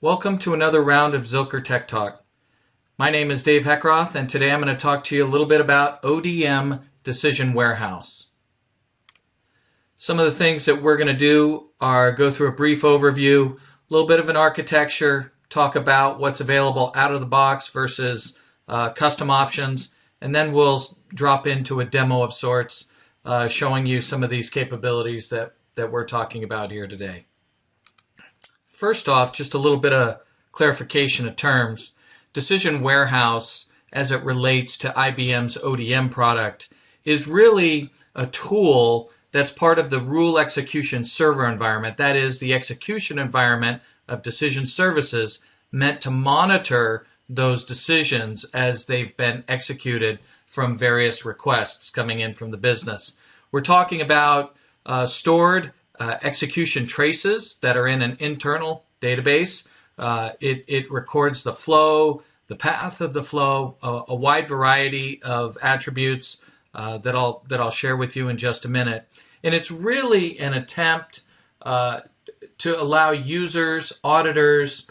Welcome to another round of Zilker Tech Talk. My name is Dave Heckroth, and today I'm going to talk to you a little bit about ODM Decision Warehouse. Some of the things that we're going to do are go through a brief overview, a little bit of an architecture, talk about what's available out of the box versus custom options, and then we'll drop into a demo of sorts, showing you some of these capabilities that we're talking about here today. First off, just a little bit of clarification of terms. Decision Warehouse, as it relates to IBM's ODM product, is really a tool that's part of the rule execution server environment. That is the execution environment of decision services meant to monitor those decisions as they've been executed from various requests coming in from the business. We're talking about stored execution traces that are in an internal database. It records the flow, the path of the flow, a wide variety of attributes that I'll share with you in just a minute. And it's really an attempt to allow users, auditors,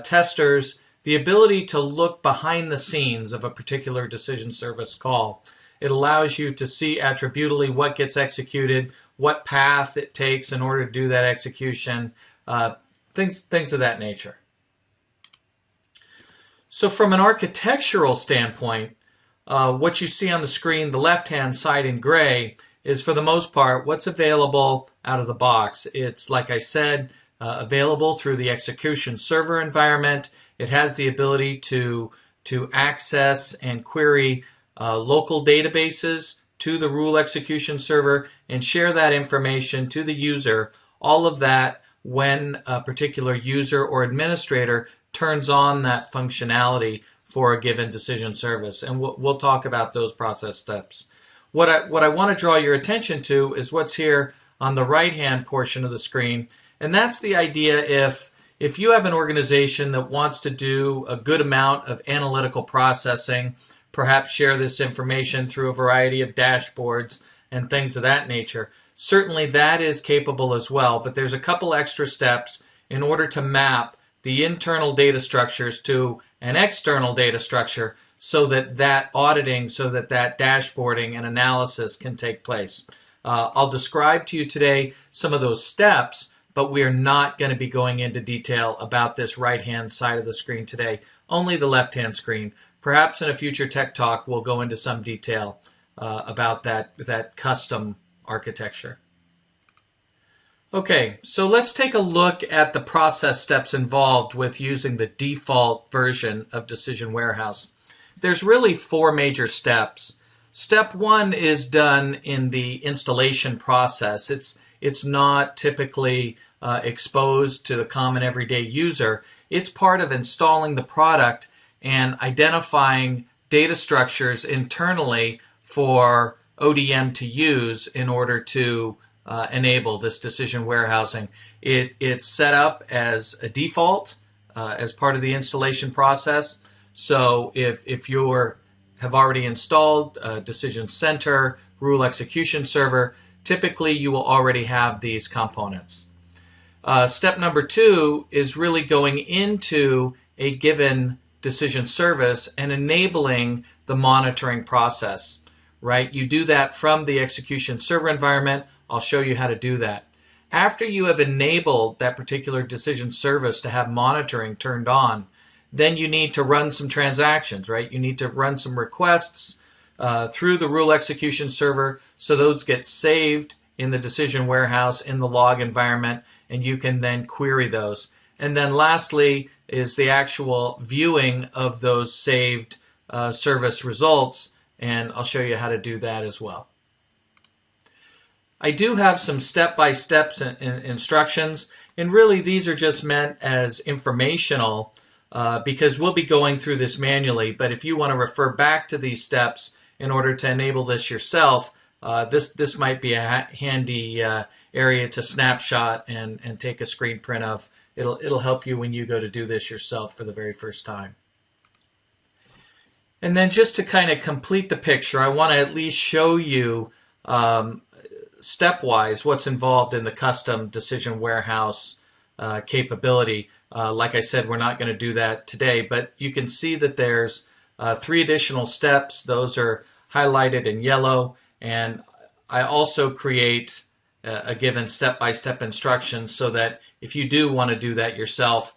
testers, the ability to look behind the scenes of a particular decision service call. It allows you to see attributally what gets executed, what path it takes in order to do that execution, things of that nature. So from an architectural standpoint, what you see on the screen, the left-hand side in gray, is for the most part what's available out of the box. It's, like I said, available through the execution server environment. It has the ability to access and query local databases to the rule execution server and share that information to the user. All of that when a particular user or administrator turns on that functionality for a given decision service. And we'll talk about those process steps. What I want to draw your attention to is what's here on the right-hand portion of the screen. And that's the idea if you have an organization that wants to do a good amount of analytical processing, perhaps share this information through a variety of dashboards and things of that nature. Certainly that is capable as well, but there's a couple extra steps in order to map the internal data structures to an external data structure so that auditing, so that dashboarding and analysis can take place. I'll describe to you today some of those steps, but we are not going to be going into detail about this right-hand side of the screen today, only the left-hand screen. Perhaps in a future tech talk, we'll go into some detail about that custom architecture. Okay, so let's take a look at the process steps involved with using the default version of Decision Warehouse. There's really four major steps. Step one is done in the installation process. It's not typically exposed to the common everyday user. It's part of installing the product and identifying data structures internally for ODM to use in order to enable this decision warehousing. It's set up as a default as part of the installation process. So if you have already installed Decision Center, Rule Execution Server, typically you will already have these components. Step number two is really going into a given decision service and enabling the monitoring process, right? You do that from the execution server environment. I'll show you how to do that. After you have enabled that particular decision service to have monitoring turned on, then you need to run some transactions, right? You need to run some requests through the rule execution server so those get saved in the decision warehouse in the log environment, and you can then query those. And then lastly is the actual viewing of those saved service results, and I'll show you how to do that as well. I do have some step-by-step instructions, and really these are just meant as informational because we'll be going through this manually, but if you want to refer back to these steps in order to enable this yourself, this might be a handy area to snapshot and take a screen print of. It'll help you when you go to do this yourself for the very first time. And then just to kind of complete the picture, I want to at least show you stepwise what's involved in the custom decision warehouse capability. Like I said, we're not going to do that today, but you can see that there's 3 additional steps. Those are highlighted in yellow, and I also create a given step-by-step instruction so that if you do want to do that yourself,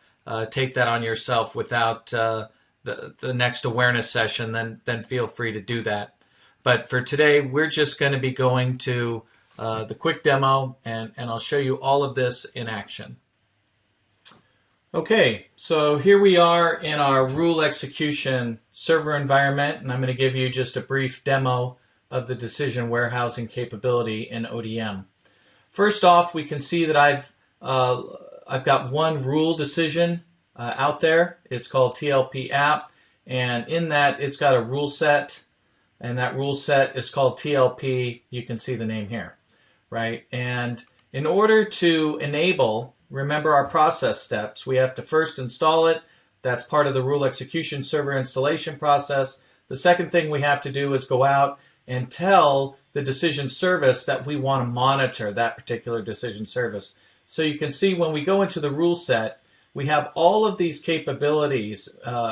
take that on yourself without the next awareness session, then feel free to do that. But for today, we're just going to be going to the quick demo, and I'll show you all of this in action. Okay, so here we are in our rule execution server environment, and I'm going to give you just a brief demo of the decision warehousing capability in ODM. First off, we can see that I've got one rule decision out there. It's called TLP app, and in that it's got a rule set, and that rule set is called TLP. You can see the name here, right? And in order to enable, remember our process steps, we have to first install it. That's part of the rule execution server installation process. The second thing we have to do is go out and tell the decision service that we want to monitor that particular decision service. So you can see when we go into the rule set, we have all of these capabilities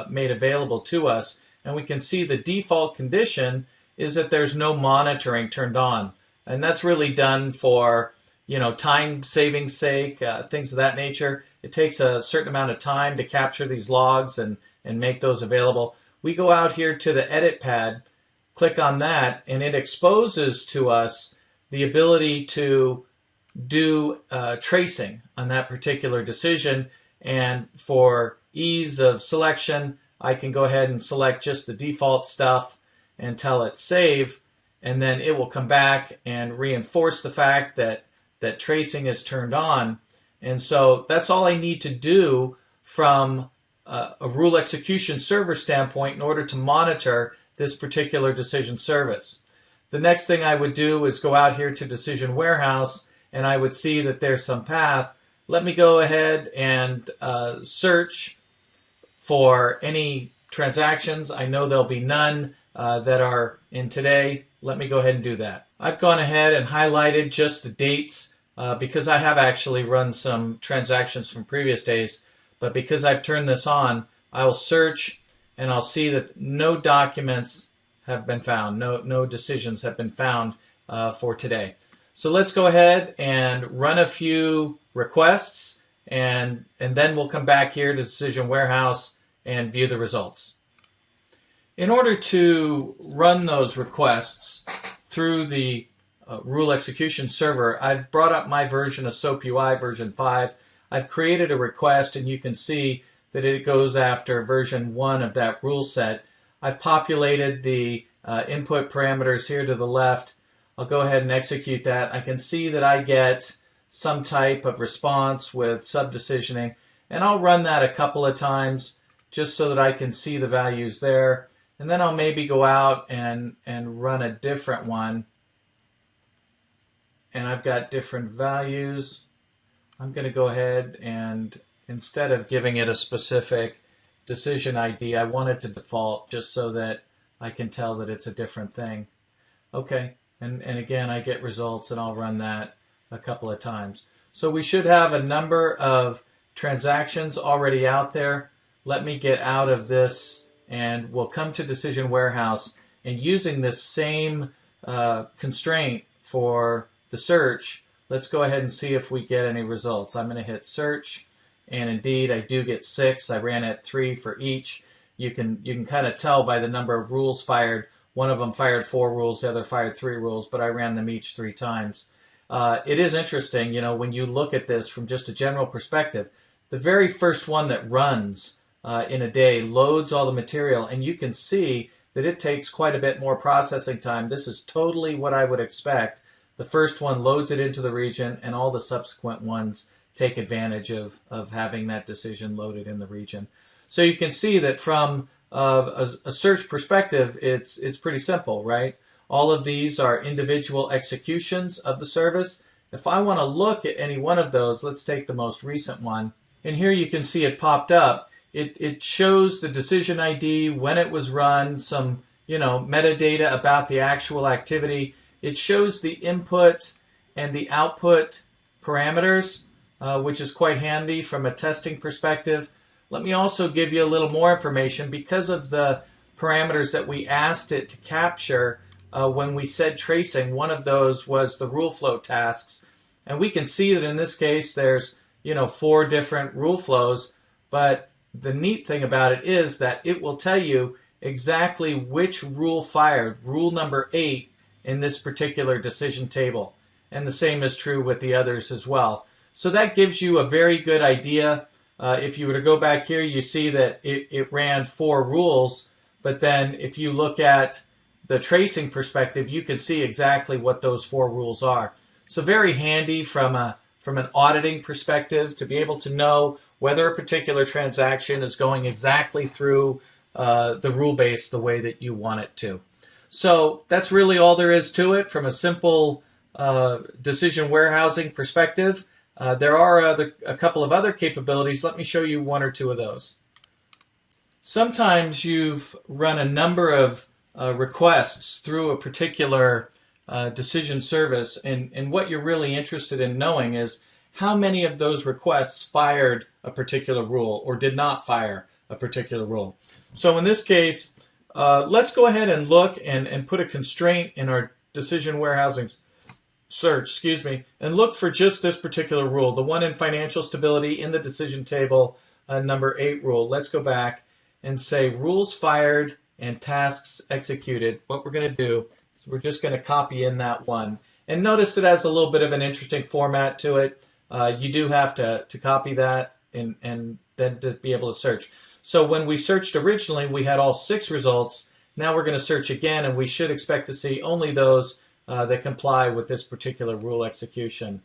made available to us, and we can see the default condition is that there's no monitoring turned on. And that's really done for, you know, time saving sake, things of that nature. It takes a certain amount of time to capture these logs and make those available. We go out here to the edit pad, click on that, and it exposes to us the ability to do tracing on that particular decision. And for ease of selection, I can go ahead and select just the default stuff and tell it save, and then it will come back and reinforce the fact that tracing is turned on. And so that's all I need to do from a rule execution server standpoint in order to monitor this particular decision service. The next thing I would do is go out here to Decision Warehouse, and I would see that there's some path. Let me go ahead and search for any transactions. I know there'll be none that are in today. Let me go ahead and do that. I've gone ahead and highlighted just the dates because I have actually run some transactions from previous days, but because I've turned this on, I will search and I'll see that no documents have been found, no decisions have been found for today. So let's go ahead and run a few requests, and then we'll come back here to Decision Warehouse and view the results. In order to run those requests through the rule execution server, I've brought up my version of SOAP UI version 5. I've created a request, and you can see that it goes after version 1 of that rule set. I've populated the input parameters here to the left. I'll go ahead and execute that. I can see that I get some type of response with sub-decisioning, and I'll run that a couple of times just so that I can see the values there. And then I'll maybe go out and run a different one. And I've got different values. I'm going to go ahead and instead of giving it a specific decision ID, I want it to default just so that I can tell that it's a different thing. Okay, and again, I get results, and I'll run that a couple of times. So we should have a number of transactions already out there. Let me get out of this, and we'll come to Decision Warehouse, and using this same constraint for the search, let's go ahead and see if we get any results. I'm going to hit search, and indeed I do get 6. I ran at 3 for each. You can kind of tell by the number of rules fired. One of them fired 4 rules, the other fired 3 rules, but I ran them each 3 times. It is interesting, you know, when you look at this from just a general perspective, the very first one that runs in a day loads all the material, and you can see that it takes quite a bit more processing time. This is totally what I would expect. The first one loads it into the region, and all the subsequent ones take advantage of having that decision loaded in the region. So you can see that from a search perspective, it's pretty simple, right? All of these are individual executions of the service. If I want to look at any one of those, let's take the most recent one. And here you can see it popped up. It shows the decision ID, when it was run, some metadata about the actual activity. It shows the input and the output parameters. which is quite handy from a testing perspective. Let me also give you a little more information because of the parameters that we asked it to capture when we said tracing. One of those was the rule flow tasks, and we can see that in this case there's 4 different rule flows, but the neat thing about it is that it will tell you exactly which rule fired, rule number 8, in this particular decision table. And the same is true with the others as well. So that gives you a very good idea. If you were to go back here, you see that it ran 4 rules, but then if you look at the tracing perspective, you can see exactly what those 4 rules are. So very handy from an auditing perspective to be able to know whether a particular transaction is going exactly through the rule base the way that you want it to. So that's really all there is to it from a simple decision warehousing perspective. There are a couple of other capabilities. Let me show you 1 or 2 of those. Sometimes you've run a number of requests through a particular decision service, and what you're really interested in knowing is how many of those requests fired a particular rule or did not fire a particular rule. So in this case, let's go ahead and look and put a constraint in our decision warehousing search, and look for just this particular rule, the one in financial stability in the decision table, number 8 rule. Let's go back and say rules fired and tasks executed. What we're going to do is we're just going to copy in that one. And notice it has a little bit of an interesting format to it. You do have to copy that and then to be able to search. So when we searched originally, we had all 6 results. Now we're going to search again, and we should expect to see only those that comply with this particular rule execution.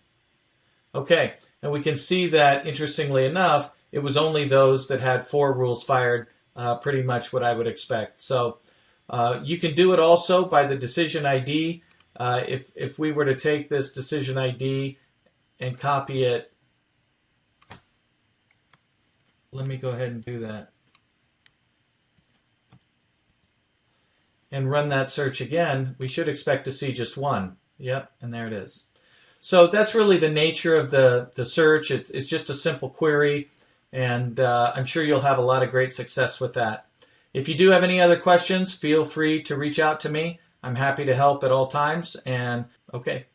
Okay, and we can see that, interestingly enough, it was only those that had 4 rules fired, pretty much what I would expect. So you can do it also by the decision ID. If we were to take this decision ID and copy it, let me go ahead and do that. And run that search again, we should expect to see just 1. Yep, and there it is. So that's really the nature of the search. It's just a simple query, and I'm sure you'll have a lot of great success with that. If you do have any other questions, feel free to reach out to me. I'm happy to help at all times. And okay,